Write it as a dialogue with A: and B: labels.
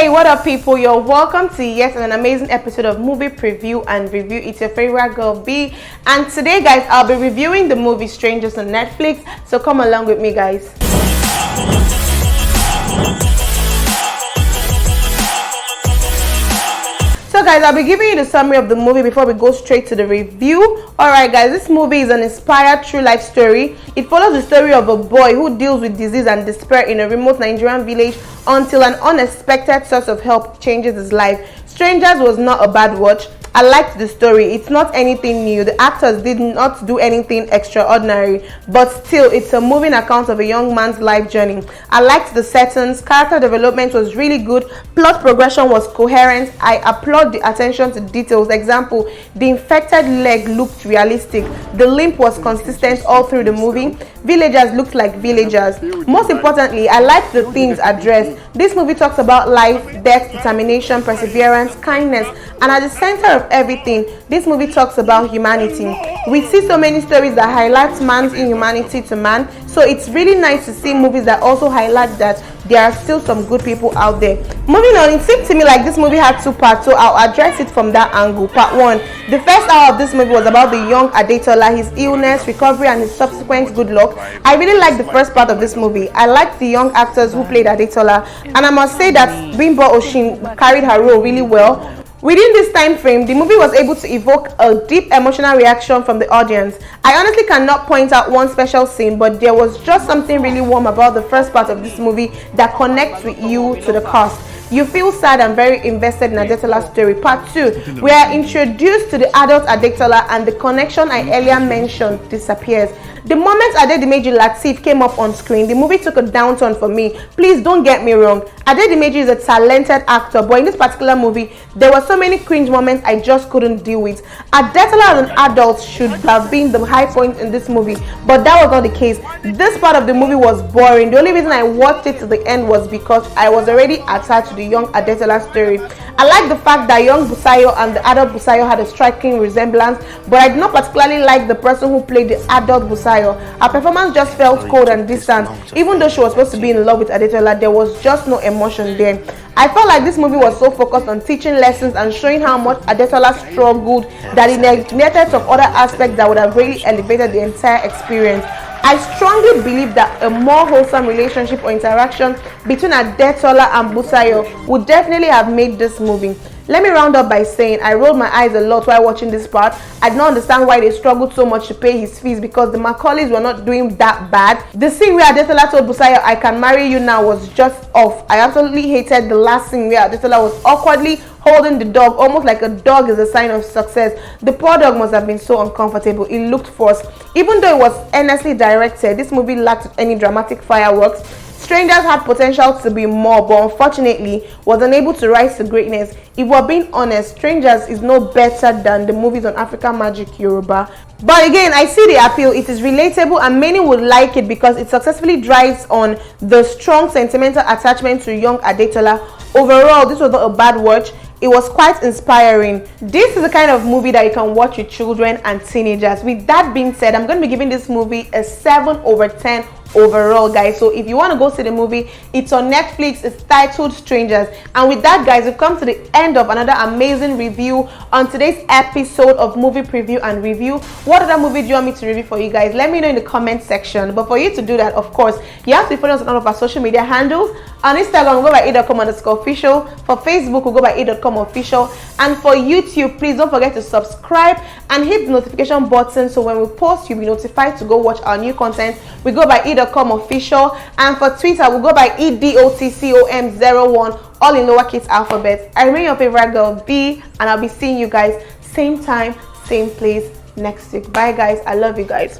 A: Hey, what up people? You're welcome to yet an amazing episode of Movie Preview and Review. It's your favorite girl Bee, and today guys I'll be reviewing the movie Strangers on Netflix, so come along with me guys. So guys, I'll be giving you the summary of the movie before we go straight to the review. Alright guys, this movie is an inspired true life story. It follows the story of a boy who deals with disease and despair in a remote Nigerian village until an unexpected source of help changes his life. Strangers was not a bad watch. I liked the story. It's not anything new. The actors did not do anything extraordinary, but still, it's a moving account of a young man's life journey. I liked the settings. Character development was really good. Plot progression was coherent. I applaud the attention to details. Example, the infected leg looked realistic. The limp was consistent all through the movie. Villagers looked like villagers. Most importantly, I liked the themes addressed. This movie talks about life, death, determination, perseverance, kindness, and at the center of everything, this movie talks about humanity. We see so many stories that highlight man's inhumanity to man, so it's really nice to see movies that also highlight that there are still some good people out there. Moving on, it seemed to me like this movie had two parts, so I'll address it from that angle. Part one, the first hour of this movie was about the young Adetola, his illness, recovery, and his subsequent good luck. I really liked the first part of this movie. I liked the young actors who played Adetola, and I must say that Bimbo Oshin carried her role really well. Within this time frame, the movie was able to evoke a deep emotional reaction from the audience. I honestly cannot point out one special scene, but there was just something really warm about the first part of this movie that connects with you to the cast. You feel sad and very invested in Adetola's story. Part 2, we are introduced to the adult Adetola and the connection I earlier mentioned disappears. The moment Adedimeji Lateef came up on screen, the movie took a downturn for me. Please don't get me wrong, Adedimeji is a talented actor, but in this particular movie, there were so many cringe moments I just couldn't deal with. Adetola as an adult should have been the high point in this movie, but that was not the case. This part of the movie was boring. The only reason I watched it to the end was because I was already attached to the young Adetola story. I like the fact that young Busayo and the adult Busayo had a striking resemblance, but I did not particularly like the person who played the adult Busayo. Her performance just felt cold and distant. Even though she was supposed to be in love with Adetola, there was just no emotion there. I felt like this movie was so focused on teaching lessons and showing how much Adetola struggled that it neglected some other aspects that would have really elevated the entire experience. I strongly believe that a more wholesome relationship or interaction between Adetola and Busayo would definitely have made this movie. Let me round up by saying I rolled my eyes a lot while watching this part. I did not understand why they struggled so much to pay his fees because the Macaulays were not doing that bad. The scene where Adetola told Busayo, "I can marry you now," was just off. I absolutely hated the last scene where Adetola was awkwardly holding the dog, almost like a dog is a sign of success. The poor dog must have been so uncomfortable. It looked forced. Even though it was earnestly directed, this movie lacked any dramatic fireworks. Strangers had potential to be more, but unfortunately was unable to rise to greatness. If we're being honest, Strangers is no better than the movies on African Magic Yoruba. But again, I see the appeal. It is relatable and many would like it because it successfully drives on the strong sentimental attachment to young Adetola. Overall, this was not a bad watch. It was quite inspiring. This is the kind of movie that you can watch with children and teenagers. With that being said, I'm going to be giving this movie a 7/10 overall, guys. So if you want to go see the movie, it's on Netflix. It's titled Strangers. And with that, guys, we've come to the end of another amazing review on today's episode of Movie Preview and Review. What other movie do you want me to review for you guys? Let me know in the comment section. But for you to do that, of course, you have to follow us on all of our social media handles. On Instagram, we'll go by a.com_official. For Facebook, we'll go by a.com_official. And for YouTube, please don't forget to subscribe and hit the notification button so when we post, you'll be notified to go watch our new content. We go by e.com_official. And for Twitter, we'll go by EDOTCOM01, all in lowercase alphabet. I remain your favorite girl, Bee, and I'll be seeing you guys same time, same place next week. Bye, guys. I love you guys.